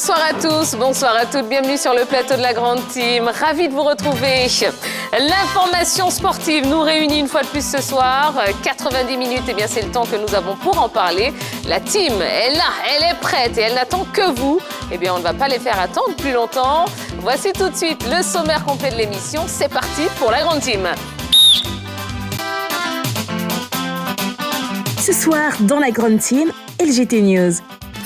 Bonsoir à tous, bonsoir à toutes, bienvenue sur le plateau de la Grande Team. Ravi de vous retrouver. L'information sportive nous réunit une fois de plus ce soir. 90 minutes, eh bien c'est le temps que nous avons pour en parler. La team est là, elle est prête et elle n'attend que vous. Eh bien on ne va pas les faire attendre plus longtemps. Voici tout de suite le sommaire complet de l'émission. C'est parti pour la Grande Team. Ce soir, dans la Grande Team, LGT News.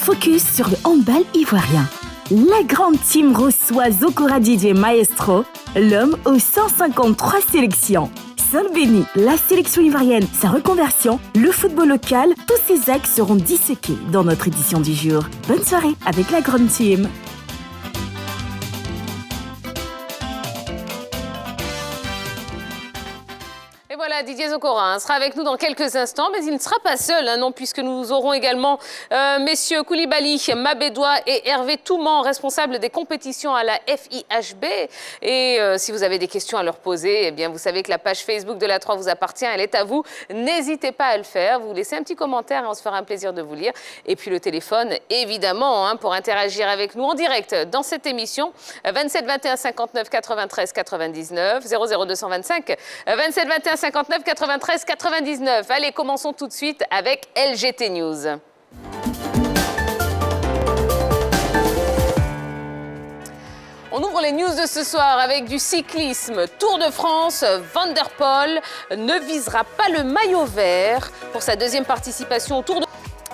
Focus sur le handball ivoirien. La Grande Team reçoit Zokora Didier Maestro, l'homme aux 153 sélections. Saint-Béni, la sélection ivoirienne, sa reconversion, le football local, tous ces axes seront disséqués dans notre édition du jour. Bonne soirée avec la Grande Team. Voilà, Didier Zokora sera avec nous dans quelques instants, mais il ne sera pas seul, non, puisque nous aurons également messieurs Koulibaly, Mabédoua et Hervé Touman, responsables des compétitions à la FIHB. Et si vous avez des questions à leur poser, eh bien, vous savez que la page Facebook de la 3 vous appartient, elle est à vous. N'hésitez pas à le faire, vous laissez un petit commentaire et on se fera un plaisir de vous lire. Et puis le téléphone, évidemment, pour interagir avec nous en direct dans cette émission, 27 21 59 93 99, 00225 27 21 59 93 99. Allez, commençons tout de suite avec LGT News. On ouvre les news de ce soir avec du cyclisme. Tour de France, Van der Poel ne visera pas le maillot vert pour sa deuxième participation au Tour de...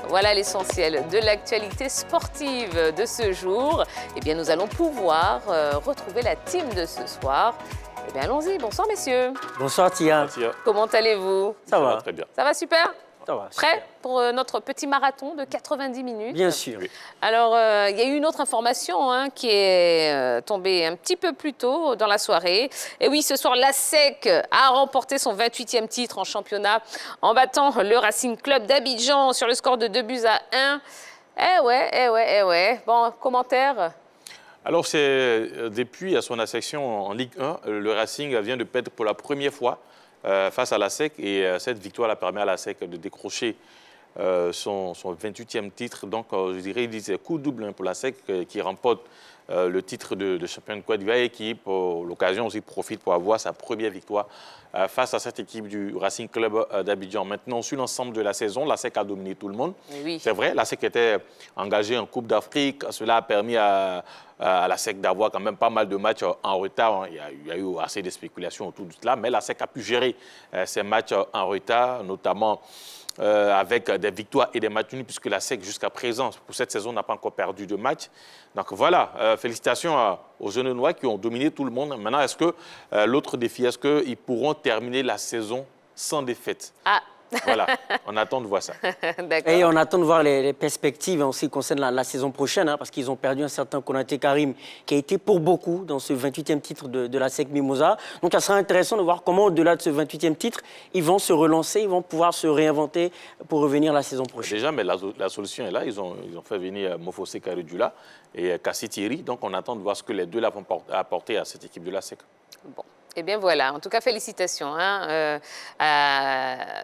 Voilà l'essentiel de l'actualité sportive de ce jour. Eh bien, nous allons pouvoir retrouver la team de ce soir. Eh bien, allons-y. Bonsoir, messieurs. Bonsoir, Tia. Comment allez-vous? Ça va. Très bien. Ça va super? Ça va. Prêt pour notre petit marathon de 90 minutes? Bien sûr. Oui. Alors, il y a eu une autre information qui est tombée un petit peu plus tôt dans la soirée. Et oui, ce soir, la SEC a remporté son 28e titre en championnat en battant le Racing Club d'Abidjan sur le score de 2-1. Eh ouais. Bon, commentaire? Alors, c'est depuis son accession en Ligue 1, le Racing vient de perdre pour la première fois face à la SEC. Et cette victoire a permis à la SEC de décrocher son 28e titre. Donc, je dirais, c'est coup double pour la SEC qui remporte le titre de champion de Côte d'Ivoire et qui, pour l'occasion, aussi profite pour avoir sa première victoire face à cette équipe du Racing Club d'Abidjan. Maintenant, sur l'ensemble de la saison, la SEC a dominé tout le monde. Oui. C'est vrai, la SEC était engagée en Coupe d'Afrique. Cela a permis à la SEC d'avoir quand même pas mal de matchs en retard. Il y a eu assez de spéculations autour de cela, mais la SEC a pu gérer ces matchs en retard, notamment avec des victoires et des matchs nuls, puisque la SEC, jusqu'à présent, pour cette saison, n'a pas encore perdu de match. Donc voilà, félicitations aux Genevois qui ont dominé tout le monde. Maintenant, est-ce que l'autre défi, est-ce qu'ils pourront terminer la saison sans défaite? Voilà, on attend de voir ça. Et on attend de voir les perspectives en ce qui concerne la saison prochaine, parce qu'ils ont perdu un certain Konaté Karim, qui a été pour beaucoup dans ce 28e titre de la SEC Mimosa. Donc, ça sera intéressant de voir comment, au-delà de ce 28e titre, ils vont se relancer, ils vont pouvoir se réinventer pour revenir la saison prochaine. Déjà, mais la solution est là. Ils ont fait venir Mofosé Karidjula et Kassi Thierry. Donc, on attend de voir ce que les deux là vont apporter à cette équipe de la SEC. Bon. Eh bien voilà, en tout cas félicitations à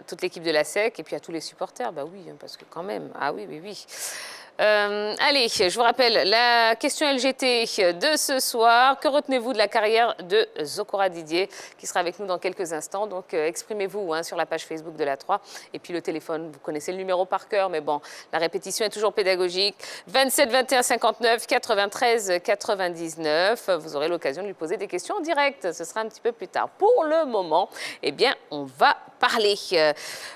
toute l'équipe de la SEC et puis à tous les supporters. Bah oui, parce que quand même, oui. Allez, je vous rappelle la question LGT de ce soir. Que retenez-vous de la carrière de Zokora Didier qui sera avec nous dans quelques instants? Donc exprimez-vous sur la page Facebook de la 3. Et puis le téléphone, vous connaissez le numéro par cœur, mais bon, la répétition est toujours pédagogique. 27 21 59 93 99. Vous aurez l'occasion de lui poser des questions en direct. Ce sera un petit peu plus tard. Pour le moment, eh bien, on va parler.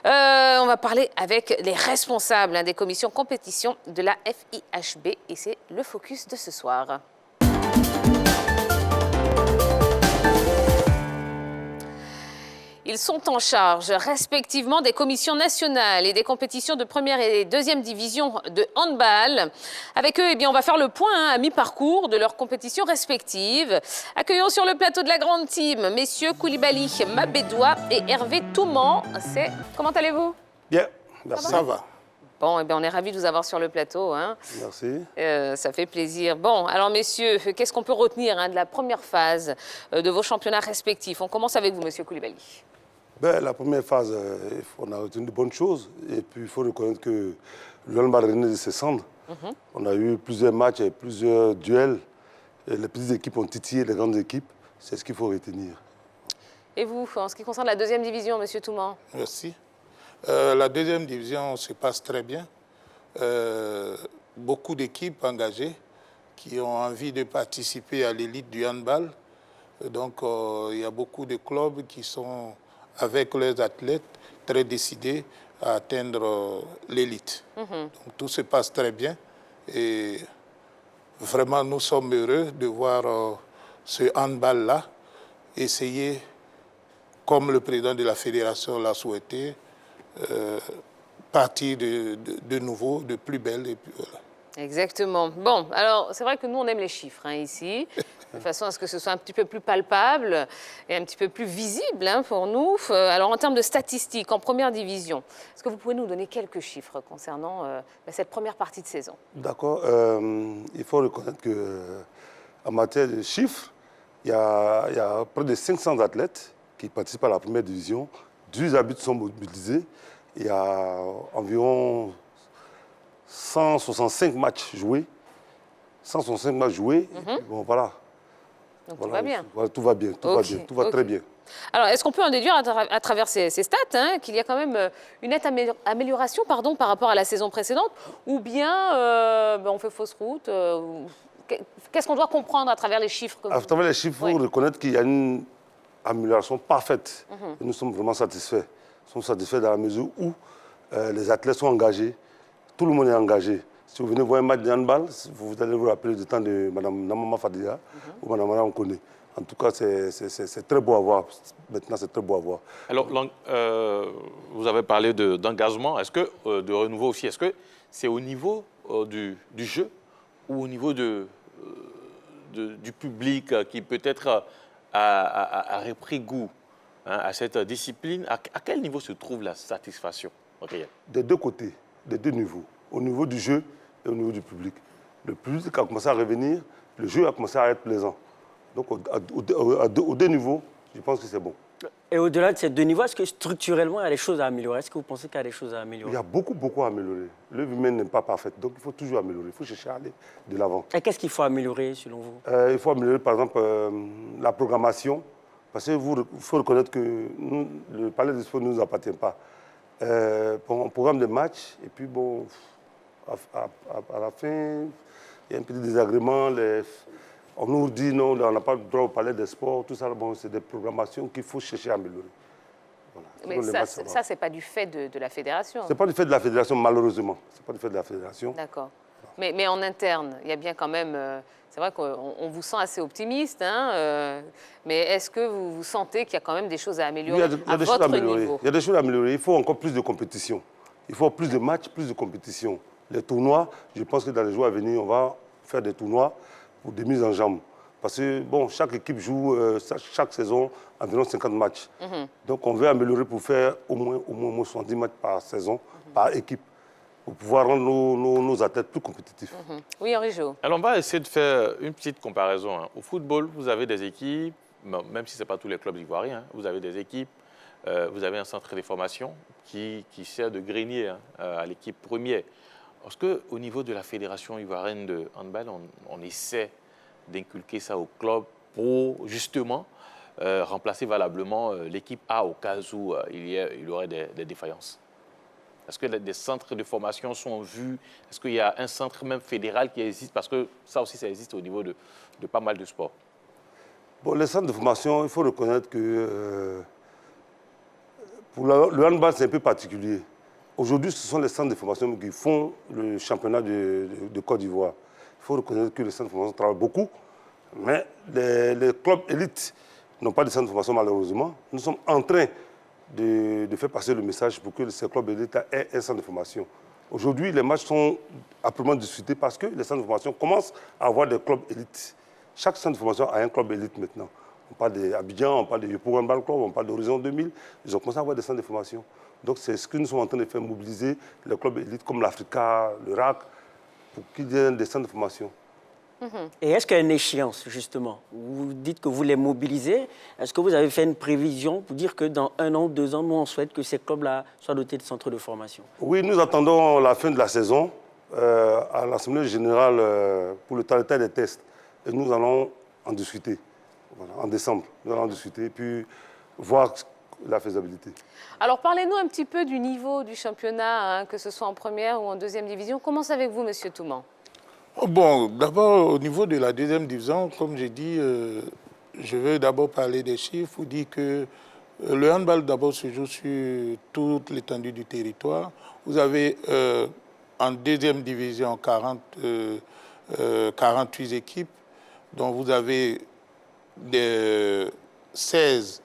On va parler avec les responsables des commissions compétition de la FIHB et c'est le focus de ce soir. Ils sont en charge respectivement des commissions nationales et des compétitions de première et deuxième division de handball. Avec eux, eh bien, on va faire le point à mi-parcours de leurs compétitions respectives. Accueillons sur le plateau de la Grande Team messieurs Koulibaly, Mabédoua et Hervé Touman. Comment allez-vous? Bien, ça va. Bon, eh bien, on est ravis de vous avoir sur le plateau. Merci. Ça fait plaisir. Bon, alors messieurs, qu'est-ce qu'on peut retenir de la première phase de vos championnats respectifs? On commence avec vous, monsieur Koulibaly. La première phase, on a retenu de bonnes choses. Et puis, il faut reconnaître que le handball renaît de ses cendres. On a eu plusieurs matchs et plusieurs duels. Et les petites équipes ont titillé les grandes équipes. C'est ce qu'il faut retenir. Et vous, en ce qui concerne la deuxième division, M. Touman? Merci. La deuxième division se passe très bien. Beaucoup d'équipes engagées qui ont envie de participer à l'élite du handball. Donc, il y a beaucoup de clubs qui sont, avec leurs athlètes, très décidés à atteindre l'élite. Donc, tout se passe très bien. Et vraiment, nous sommes heureux de voir ce handball-là essayer, comme le président de la fédération l'a souhaité, partir de nouveau, de plus belle. Et puis, voilà. Exactement. Bon, alors c'est vrai que nous, on aime les chiffres ici, de façon à ce que ce soit un petit peu plus palpable et un petit peu plus visible pour nous. Alors en termes de statistiques, en première division, est-ce que vous pouvez nous donner quelques chiffres concernant cette première partie de saison? D'accord. Il faut reconnaître qu'en matière de chiffres, il y a près de 500 athlètes qui participent à la première division. 10 arbitres sont mobilisés. Il y a environ 165 matchs joués. 165 matchs joués. Et puis, bon, voilà. Donc Voilà, tout va bien. Voilà, tout va bien, tout va bien, tout va très bien. Alors, est-ce qu'on peut en déduire à travers ces stats qu'il y a quand même une nette amélioration par rapport à la saison précédente, ou bien on fait fausse route Qu'est-ce qu'on doit comprendre à travers les chiffres À travers les chiffres, il faut reconnaître qu'il y a une amélioration parfaite. Et nous sommes vraiment satisfaits. Nous sommes satisfaits dans la mesure où les athlètes sont engagés. Tout le monde est engagé. Si vous venez voir un match de handball, vous allez vous rappeler du temps de Mme Namama Fadila ou Mme Mara Nkone. En tout cas, c'est très beau à voir. Maintenant, c'est très beau à voir. Alors, vous avez parlé d'engagement. Est-ce que, de renouveau aussi, est-ce que c'est au niveau du jeu ou au niveau du public qui peut-être a repris goût à cette discipline? À quel niveau se trouve la satisfaction réelle? Des deux côtés, des deux niveaux. Au niveau du jeu et au niveau du public. Le public a commencé à revenir, le jeu a commencé à être plaisant. Donc, aux deux niveaux, je pense que c'est bon. Et au-delà de ces deux niveaux, est-ce que structurellement, il y a des choses à améliorer? Est-ce que vous pensez qu'il y a des choses à améliorer? Il y a beaucoup à améliorer. L'œuvre humaine n'est pas parfaite, donc il faut toujours améliorer. Il faut chercher à aller de l'avant. Et qu'est-ce qu'il faut améliorer, selon vous? Il faut améliorer, par exemple, la programmation. Parce qu'il faut reconnaître que le palais des sports ne nous appartient pas. On programme des matchs, et puis, bon, à la fin, il y a un petit désagrément. On nous dit non, on n'a pas le droit au palais des sports, tout ça. Bon, c'est des programmations qu'il faut chercher à améliorer. Voilà. Mais ça ce n'est pas du fait de la fédération. Ce n'est pas du fait de la fédération, malheureusement. Ce n'est pas du fait de la fédération. D'accord. Mais en interne, il y a bien quand même... c'est vrai qu'on vous sent assez optimiste, mais est-ce que vous sentez qu'il y a quand même des choses à améliorer à votre niveau? Il y a des choses à améliorer. Il faut encore plus de compétition. Il faut plus de matchs, plus de compétition. Les tournois, je pense que dans les jours à venir, on va faire des tournois pour des mises en jambe. Parce que, bon, chaque équipe joue chaque saison environ 50 matchs. Donc, on veut améliorer pour faire au moins 70 matchs par saison, par équipe, pour pouvoir rendre nos athlètes plus compétitifs. Oui, Henri Jo. Alors, on va essayer de faire une petite comparaison. Au football, vous avez des équipes, même si ce n'est pas tous les clubs ivoiriens, vous avez des équipes, vous avez un centre de formation qui sert de grenier à l'équipe première. Est-ce qu'au niveau de la fédération ivoirienne de handball, on essaie d'inculquer ça au club pour justement remplacer valablement l'équipe A au cas où il y aurait des défaillances? Est-ce que des centres de formation sont vus? Est-ce qu'il y a un centre même fédéral qui existe? Parce que ça aussi, ça existe au niveau de pas mal de sports. Bon, les centres de formation, il faut reconnaître que pour le handball, c'est un peu particulier. Aujourd'hui, ce sont les centres de formation qui font le championnat de Côte d'Ivoire. Il faut reconnaître que les centres de formation travaillent beaucoup, mais les clubs élites n'ont pas de centres de formation malheureusement. Nous sommes en train de faire passer le message pour que ces clubs élites aient un centre de formation. Aujourd'hui, les matchs sont âprement discutés parce que les centres de formation commencent à avoir des clubs élites. Chaque centre de formation a un club élite maintenant. On parle d'Abidjan, on parle de Yopougon Handball Club, on parle d'Horizon 2000. Ils ont commencé à avoir des centres de formation. Donc c'est ce que nous sommes en train de faire, mobiliser les clubs élites comme l'Africa, le RAC, pour qu'ils aient des centres de formation. Et est-ce qu'il y a une échéance, justement? Vous dites que vous les mobilisez. Est-ce que vous avez fait une prévision pour dire que dans 1 an, 2 ans, nous, on souhaite que ces clubs-là soient dotés de centres de formation? Oui, nous attendons la fin de la saison à l'Assemblée générale pour le temps des tests. Et nous allons en discuter. Voilà, en décembre, nous allons en discuter, puis voir la faisabilité. Alors, parlez-nous un petit peu du niveau du championnat, hein, que ce soit en première ou en deuxième division. Commence avec vous, Monsieur Touman. Bon, d'abord, au niveau de la deuxième division, comme j'ai dit, je veux d'abord parler des chiffres. Vous dire que le handball, d'abord, se joue sur toute l'étendue du territoire. Vous avez en deuxième division 48 équipes, dont vous avez 16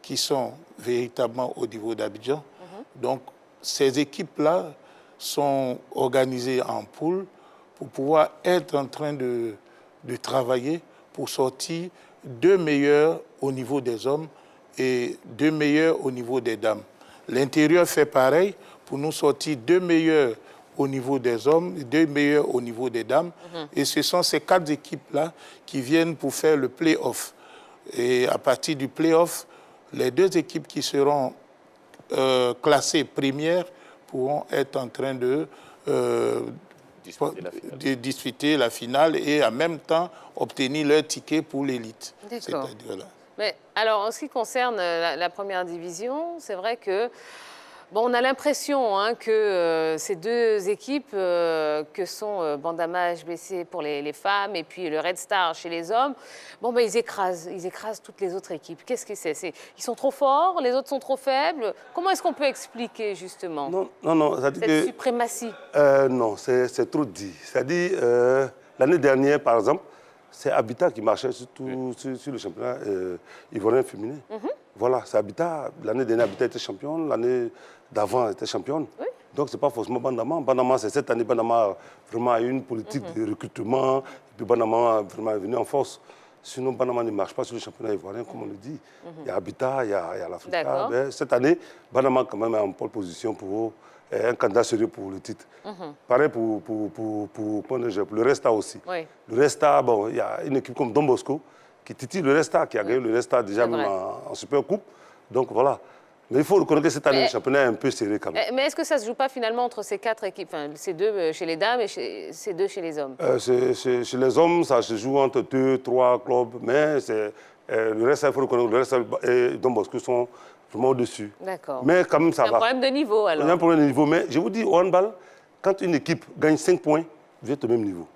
qui sont véritablement au niveau d'Abidjan. Donc, ces équipes-là sont organisées en poules pour pouvoir être en train de travailler pour sortir 2 meilleurs au niveau des hommes et 2 meilleurs au niveau des dames. L'intérieur fait pareil pour nous sortir 2 meilleurs au niveau des hommes et 2 meilleurs au niveau des dames. Et ce sont ces 4 équipes-là qui viennent pour faire le play-off. Et à partir du play-off, les 2 équipes qui seront classées premières pourront être en train de disputer la finale et en même temps obtenir leur ticket pour l'élite. D'accord. Mais alors, en ce qui concerne la première division, c'est vrai que bon, on a l'impression hein, que ces 2 équipes que sont Bandama HBC pour les femmes et puis le Red Star chez les hommes, bon, ben, ils écrasent toutes les autres équipes. Qu'est-ce que c'est? Ils sont trop forts, les autres sont trop faibles. Comment est-ce qu'on peut expliquer justement cette suprématie? Non, c'est trop dit. C'est-à-dire, l'année dernière, par exemple, c'est Habitat qui marchait sur le championnat ivoirien féminin. Voilà, c'est Habitat. L'année dernière, Habitat était championne. L'année d'avant, elle était championne. Oui. Donc, ce n'est pas forcément Bandama. Bandama, c'est cette année, Bandama vraiment a eu une politique de recrutement. Et puis, Bandama vraiment est venu en force. Sinon, Bandama ne marche pas sur le championnat ivoirien, comme on le dit. Il y a Habitat, il y a l'Africa. Cette année, Bandama, quand même, est en pole position pour un candidat sérieux pour le titre. Pareil pour le Resta aussi. Oui. Le Resta, bon, il y a une équipe comme Don Bosco qui titille le Resta, qui a gagné le Resta déjà même en Super Coupe. Donc voilà. Mais il faut reconnaître que cette année, le championnat est un peu serré quand même. Mais est-ce que ça ne se joue pas finalement entre ces 4 équipes, enfin, ces 2 chez les dames et ces 2 chez les hommes? Chez les hommes, ça se joue entre 2, 3 clubs. Mais le Resta, il faut reconnaître que le Resta et Don Bosco sont vraiment au-dessus. D'accord. Mais quand même, ça va. Il y a un problème de niveau, alors. Il y a un problème de niveau. Mais je vous dis, au handball, quand une équipe gagne 5 points, vous êtes au même niveau.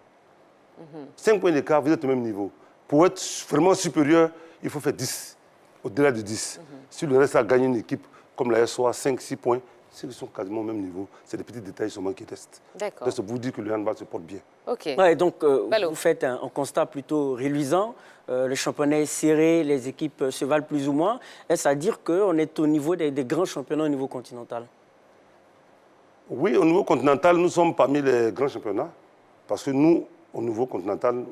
5 points d'écart, vous êtes au même niveau. Pour être vraiment supérieur, il faut faire 10, au-delà de 10. Si le reste a gagné une équipe comme la SOA, 5-6 points, ils sont quasiment au même niveau. C'est des petits détails seulement qui restent. D'accord. Donc, vous dit que le handball se porte bien. OK. Ouais, donc, vous faites un constat plutôt réluisant. Le championnat est serré, les équipes se valent plus ou moins. Est-ce à dire qu'on est au niveau des grands championnats au niveau continental? Oui, au niveau continental, nous sommes parmi les grands championnats. Parce que nous, au niveau continental,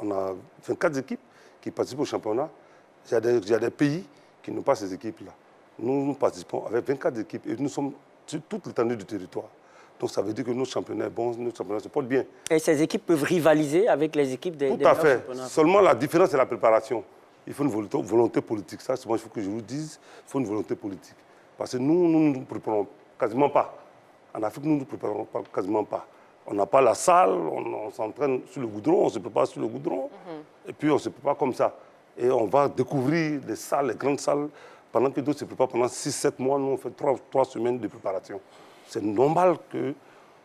on a 24 équipes qui participent au championnat. Il y a des pays qui n'ont pas ces équipes-là. Nous participons avec 24 équipes et nous sommes sur toute l'étendue du territoire. Donc ça veut dire que nos championnats sont bons, nos championnats se portent bien. Et ces équipes peuvent rivaliser avec les équipes des Tout à fait. Seulement la différence, c'est la préparation. Il faut une volonté politique. Ça, c'est moi, il faut que je vous dise, il faut une volonté politique. Parce que nous ne nous préparons quasiment pas. En Afrique, nous ne nous préparons quasiment pas. On n'a pas la salle, on s'entraîne sur le goudron, on se prépare sur le goudron, et puis on se prépare comme ça. Et on va découvrir les salles, les grandes salles, pendant que d'autres se préparent pendant 6-7 mois. Nous, on fait 3 semaines de préparation. C'est normal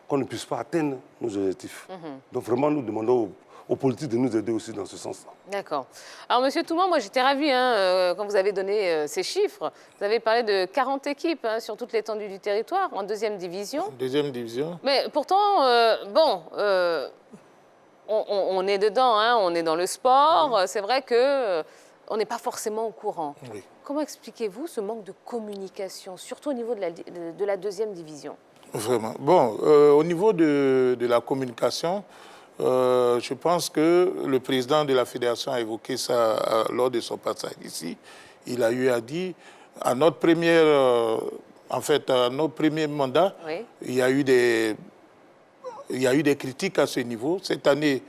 qu'on ne puisse pas atteindre nos objectifs. Donc vraiment, nous demandons aux politiques de nous aider aussi dans ce sens-là. D'accord. Alors, Monsieur Touman, moi j'étais ravie quand vous avez donné ces chiffres. Vous avez parlé de 40 équipes sur toute l'étendue du territoire, en deuxième division. Deuxième division. Mais pourtant, on est dedans, on est dans le sport. C'est vrai qu'on n'est pas forcément au courant. Oui. Comment expliquez-vous ce manque de communication, surtout au niveau de la deuxième division? Vraiment. Bon, au niveau de la communication, je pense que le président de la fédération a évoqué ça lors de son passage ici. Il a eu à dire, à notre premier mandat, oui. il y a eu des critiques à ce niveau. Cette année,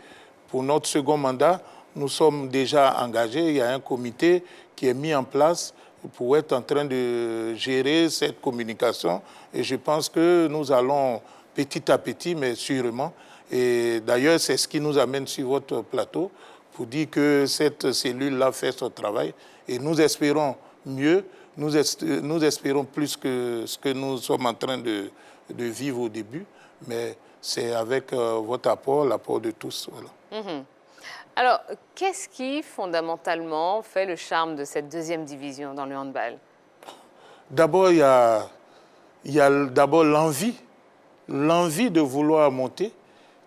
pour notre second mandat, nous sommes déjà engagés. Il y a un comité qui est mis en place pour être en train de gérer cette communication. Et je pense que nous allons petit à petit, mais sûrement. Et d'ailleurs, c'est ce qui nous amène sur votre plateau pour dire que cette cellule-là fait son travail. Et nous espérons mieux, nous espérons plus que ce que nous sommes en train de vivre au début. Mais c'est avec votre apport, l'apport de tous. Voilà. Alors, qu'est-ce qui, fondamentalement, fait le charme de cette deuxième division dans le handball? D'abord, il y a d'abord l'envie de vouloir monter,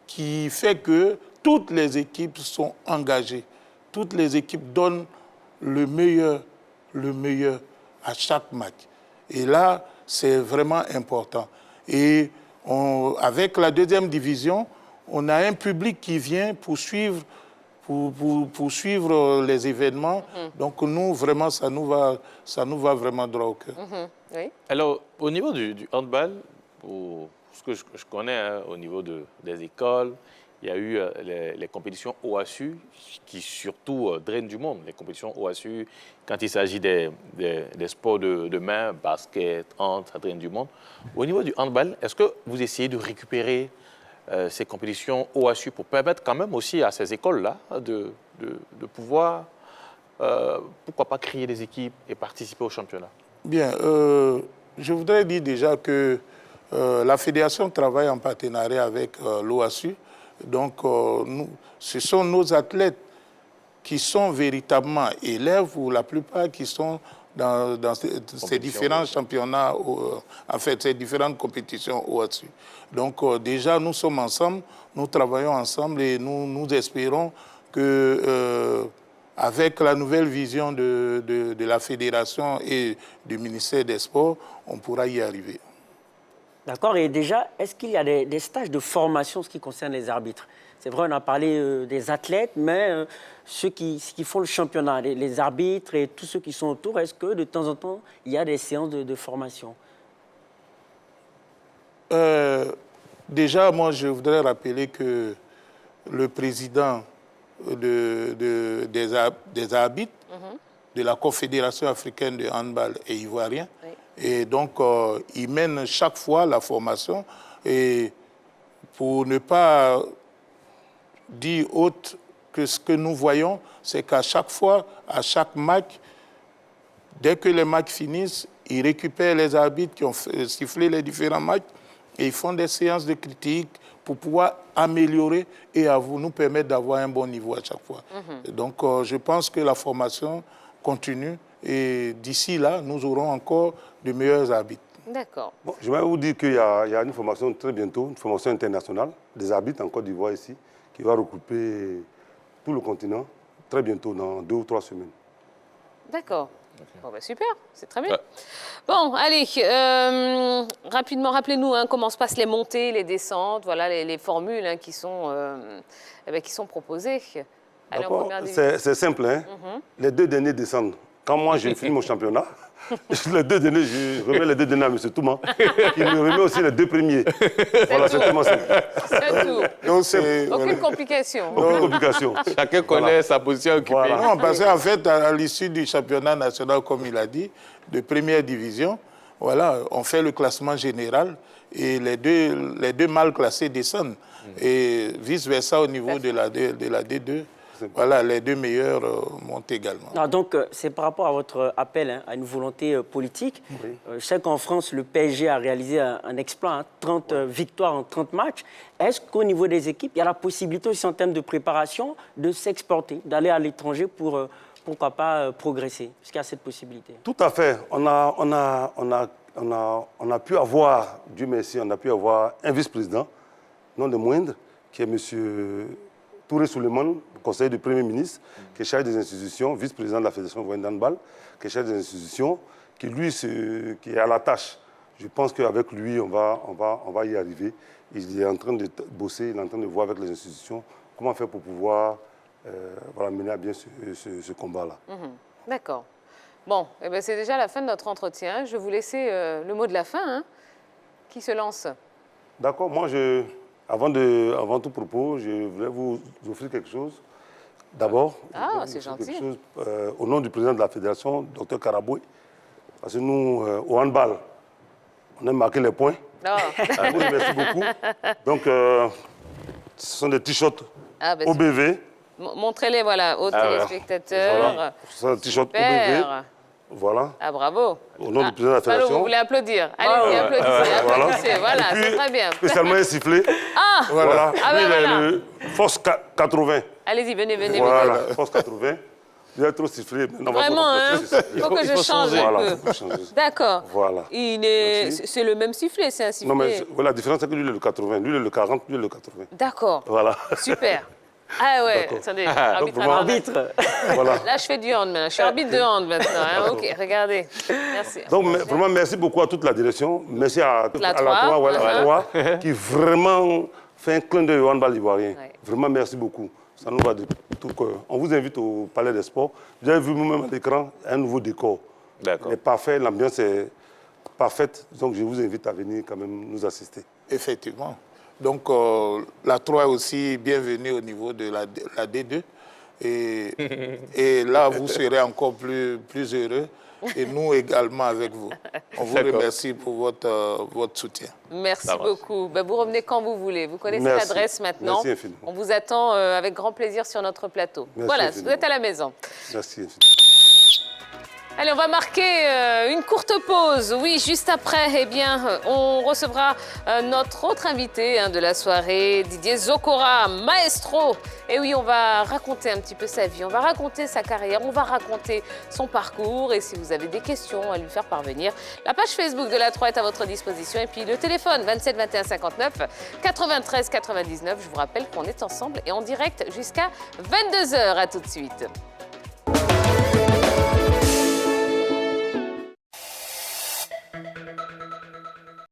qui fait que toutes les équipes sont engagées. Toutes les équipes donnent le meilleur à chaque match. Et là, c'est vraiment important. Et avec la deuxième division, on a un public qui vient pour suivre les événements. Donc nous, vraiment, ça nous va vraiment droit au cœur. Oui. Alors, au niveau du handball, ce que je connais au niveau des écoles, il y a eu les compétitions OASU qui surtout drainent du monde. Les compétitions OASU, quand il s'agit des sports de main, basket, hand, ça draine du monde. Au niveau du handball, est-ce que vous essayez de récupérer ces compétitions OASU pour permettre quand même aussi à ces écoles-là de pouvoir, pourquoi pas, créer des équipes et participer au championnat? Bien, je voudrais dire déjà que la fédération travaille en partenariat avec l'OASU. Donc, ce sont nos athlètes qui sont véritablement élèves, ou la plupart qui sont dans ces différents championnats, en fait, ces différentes compétitions OASU. Donc, déjà, nous sommes ensemble, nous travaillons ensemble et nous espérons que, avec la nouvelle vision de la fédération et du ministère des Sports, on pourra y arriver. D'accord. Et déjà, est-ce qu'il y a des stages de formation en ce qui concerne les arbitres? C'est vrai, on a parlé des athlètes, mais ceux qui font le championnat, les arbitres et tous ceux qui sont autour, est-ce que de temps en temps, il y a des séances de formation? Déjà, moi, je voudrais rappeler que le président des arbitres de la Confédération africaine de handball est ivoirien. Oui. Et donc, il mène chaque fois la formation. Et pour ne pas dire autre que ce que nous voyons, c'est qu'à chaque fois, à chaque match, dès que les matchs finissent, ils récupèrent les arbitres qui ont sifflé les différents matchs et ils font des séances de critique pour pouvoir améliorer et nous permettre d'avoir un bon niveau à chaque fois. Donc, je pense que la formation continue et d'ici là, nous aurons encore de meilleurs arbitres. D'accord. Bon, je vais vous dire qu'il y a une formation très bientôt, une formation internationale des arbitres en Côte d'Ivoire ici, qui va regrouper tout le continent très bientôt, dans 2 ou 3 semaines. D'accord. Bon, bah, super, c'est très bien. Ouais. Bon, allez, rapidement, rappelez-nous comment se passent les montées, les descentes, voilà les formules qui sont proposées. C'est simple, hein. Les 2 derniers descendent. Quand moi, j'ai fini mon championnat, les 2 derniers, je remets les 2 derniers à M. Touma, qui me remet aussi les 2 premiers. Voilà, c'est tellement simple. C'est tout. Donc, aucune complication. Aucune complication. Chacun connaît sa position occupée. Voilà. Non, parce qu'en fait, à l'issue du championnat national, comme il a dit, de première division, voilà, on fait le classement général et les deux mal classés descendent. Et vice-versa au niveau de la D2. Voilà, les 2 meilleurs montent également. Ah, donc, c'est par rapport à votre appel à une volonté politique. Oui. Je sais qu'en France, le PSG a réalisé un exploit, 30 victoires en 30 matchs. Est-ce qu'au niveau des équipes, il y a la possibilité aussi en termes de préparation de s'exporter, d'aller à l'étranger pour, pourquoi pas, progresser? Est-ce qu'il y a cette possibilité? Tout à fait. On a pu avoir, Dieu merci, on a pu avoir un vice-président, non de moindre, qui est M. Touré Souleymane, conseiller du Premier ministre, qui est chargé des institutions, vice-président de la Fédération ivoirienne de handball, qui est chargé des institutions, qui lui, qui est à la tâche. Je pense qu'avec lui, on va y arriver. Il est en train de bosser, il est en train de voir avec les institutions comment faire pour pouvoir mener à bien ce combat-là. D'accord. Bon, eh ben, c'est déjà la fin de notre entretien. Je vais vous laisser le mot de la fin. Qui se lance? D'accord, moi je Avant tout propos, je voulais vous offrir quelque chose. D'abord, c'est gentil. quelque chose, au nom du président de la fédération, Dr Karaboué, parce que nous, au handball, on aime marquer les points. Je vous remercie beaucoup. Donc, ce sont des t-shirts OBV. Montrez-les, voilà, aux téléspectateurs. Voilà. C'est un t-shirt Super. OBV. Voilà. Ah, bravo. Au nom du président de la fédération. Vous voulez applaudir? Allez-y, applaudissez. Voilà, c'est très bien. Spécialement un sifflet. Ah, Voilà. Ah ben Lui, il est voilà. le Force 80. Allez-y, venez. Voilà, Force 80. Il a trop sifflé. Maintenant, on va Vraiment, hein? remplacer ce sifflet. Il faut que je change un Voilà, peu. il faut changer. D'accord. Voilà. C'est le même sifflet, c'est un sifflet. Non, mais la différence, c'est que lui, il est le 80. Lui, il est le 40, lui, il est le 80. D'accord. Voilà. Super. Ah ouais, attendez, arbitre. vraiment, Arbitre. Voilà. Là, je fais du hand maintenant. Je suis arbitre de hand maintenant. Hein. Ok, regardez. Merci. Donc, vraiment, merci beaucoup à toute la direction. Merci à La la Troie, voilà, uh-huh. la Troie, qui vraiment fait un clin d'œil au handball ivoirien. Ouais. Vraiment, merci beaucoup. Ça nous va de tout cœur. On vous invite au Palais des Sports. Vous avez vu vous-même à l'écran un nouveau décor. D'accord. Il est parfait, l'ambiance est parfaite. Donc, je vous invite à venir quand même nous assister. Effectivement. Donc, la 3 est aussi bienvenue au niveau de la D2. Et là, vous serez encore plus heureux. Et nous également avec vous. On vous remercie pour votre soutien. Merci beaucoup. Ben, vous revenez quand vous voulez. Vous connaissez Merci. l'adresse maintenant. Merci infiniment. On vous attend avec grand plaisir sur notre plateau. Merci voilà, infiniment. vous êtes à la maison. Merci infiniment. Allez, on va marquer une courte pause. Oui, juste après, eh bien, on recevra notre autre invité de la soirée, Didier Zokora, maestro. Et oui, on va raconter un petit peu sa vie, on va raconter sa carrière, on va raconter son parcours. Et si vous avez des questions à lui faire parvenir, la page Facebook de la 3 est à votre disposition. Et puis le téléphone 27 21 59 93 99. Je vous rappelle qu'on est ensemble et en direct jusqu'à 22h. À tout de suite.